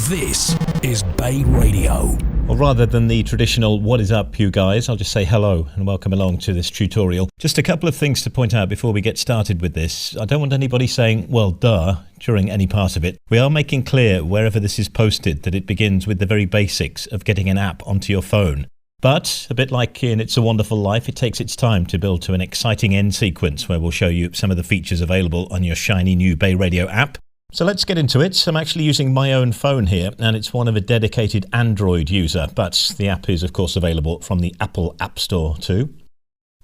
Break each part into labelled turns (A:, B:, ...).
A: This is BayRadio.
B: Well, rather than the traditional "what is up, you guys," I'll just say hello and welcome along to this tutorial. Just a couple of things to point out before we get started with this. I don't want anybody saying, well, duh, during any part of it. We are making clear wherever this is posted that it begins with the very basics of getting an app onto your phone. But, a bit like in It's a Wonderful Life, it takes its time to build to an exciting end sequence where we'll show you some of the features available on your shiny new BayRadio app. So let's get into it. I'm actually using my own phone here, and it's one of a dedicated Android user, but the app is of course available from the Apple App Store too.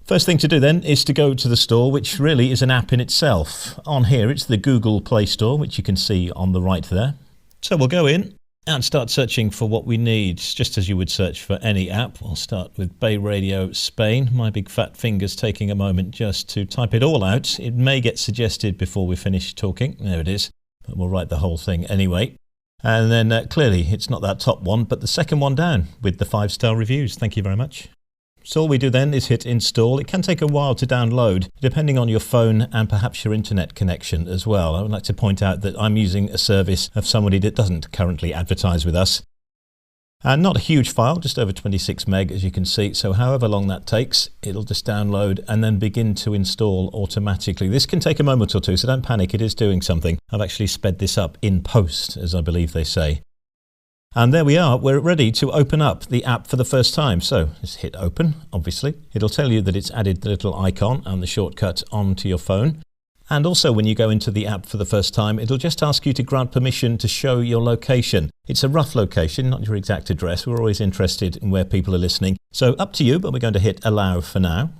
B: First thing to do then is to go to the store, which really is an app in itself. On here it's the Google Play Store, which you can see on the right there. So we'll go in and start searching for what we need, just as you would search for any app. We'll start with BayRadio Spain. My big fat finger's taking a moment just to type it all out. It may get suggested before we finish talking. There it is. But we'll write the whole thing anyway. And then clearly it's not that top one, but the second one down with the 5-star reviews. Thank you very much. So all we do then is hit install. It can take a while to download, depending on your phone and perhaps your internet connection as well. I would like to point out that I'm using a service of somebody that doesn't currently advertise with us. And not a huge file, just over 26 meg as you can see, so however long that takes, it'll just download and then begin to install automatically. This can take a moment or two, so don't panic, it is doing something. I've actually sped this up in post, as I believe they say. And there we are, we're ready to open up the app for the first time. So just hit open, obviously. It'll tell you that it's added the little icon and the shortcut onto your phone. And also when you go into the app for the first time, it'll just ask you to grant permission to show your location. It's a rough location, not your exact address. We're always interested in where people are listening. So up to you, but we're going to hit allow for now.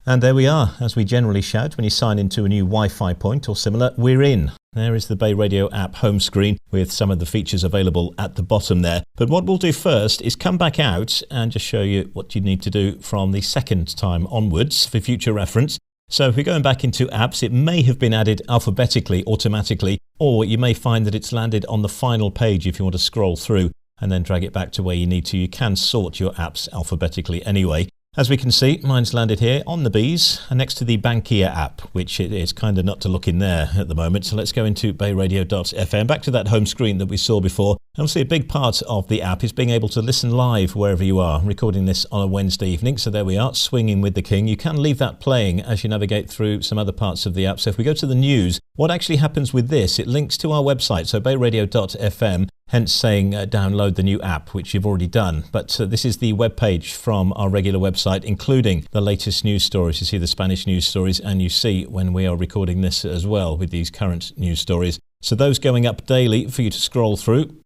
B: And there we are, as we generally shout when you sign into a new Wi-Fi point or similar, we're in. There is the BayRadio app home screen with some of the features available at the bottom there. But what we'll do first is come back out and just show you what you need to do from the second time onwards for future reference. So if we're going back into apps, it may have been added alphabetically, automatically, or you may find that it's landed on the final page if you want to scroll through and then drag it back to where you need to. You can sort your apps alphabetically anyway. As we can see, mine's landed here on the B's next to the Bankia app, which it is kind of not to look in there at the moment. So let's go into BayRadio.fm, back to that home screen that we saw before. Obviously, a big part of the app is being able to listen live wherever you are. I'm recording this on a Wednesday evening, so there we are, swinging with the king. You can leave that playing as you navigate through some other parts of the app. So if we go to the news, what actually happens with this, it links to our website, so BayRadio.fm, hence saying download the new app, which you've already done. But this is the web page from our regular website, including the latest news stories. You see the Spanish news stories, and you see when we are recording this as well with these current news stories. So those going up daily for you to scroll through.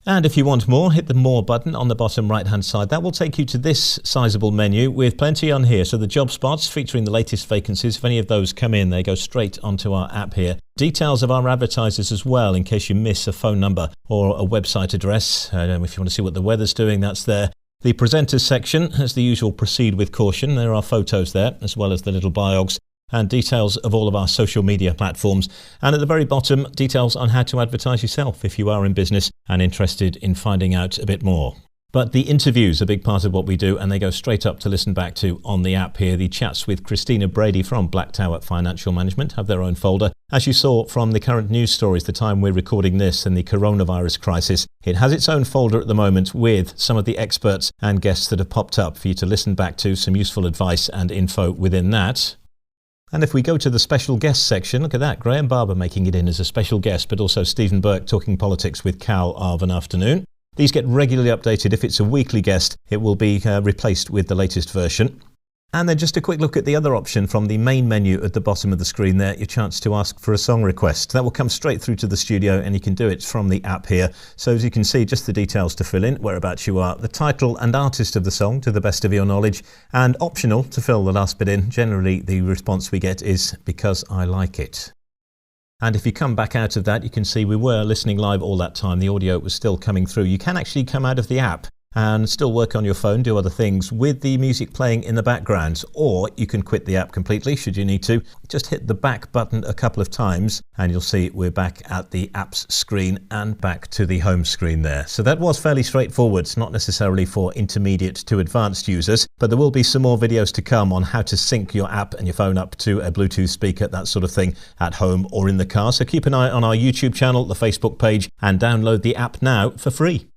B: And if you want more, hit the More button on the bottom right-hand side. That will take you to this sizable menu with plenty on here. So the job spots featuring the latest vacancies. If any of those come in, they go straight onto our app here. Details of our advertisers as well, in case you miss a phone number or a website address. If you want to see what the weather's doing, that's there. The presenters section, as the usual, proceed with caution. There are photos there, as well as the little biogs. And details of all of our social media platforms. And at the very bottom, details on how to advertise yourself if you are in business and interested in finding out a bit more. But the interviews are a big part of what we do, and they go straight up to listen back to on the app here. The chats with Christina Brady from Black Tower Financial Management have their own folder. As you saw from the current news stories, the time we're recording this and the coronavirus crisis, it has its own folder at the moment with some of the experts and guests that have popped up for you to listen back to, some useful advice and info within that. And if we go to the special guest section, look at that, Graham Barber making it in as a special guest, but also Stephen Burke talking politics with Cal of an afternoon. These get regularly updated. If it's a weekly guest, it will be replaced with the latest version. And then just a quick look at the other option from the main menu at the bottom of the screen there, your chance to ask for a song request. That will come straight through to the studio, and you can do it from the app here. So as you can see, just the details to fill in, whereabouts you are, the title and artist of the song to the best of your knowledge, and optional to fill the last bit in. Generally, the response we get is because I like it. And if you come back out of that, you can see we were listening live all that time. The audio was still coming through. You can actually come out of the app and still work on your phone, do other things with the music playing in the background. Or you can quit the app completely should you need to. Just hit the back button a couple of times and you'll see we're back at the apps screen and back to the home screen there. So that was fairly straightforward. It's not necessarily for intermediate to advanced users, but there will be some more videos to come on how to sync your app and your phone up to a Bluetooth speaker, that sort of thing, at home or in the car. So keep an eye on our YouTube channel, the Facebook page, and download the app now for free.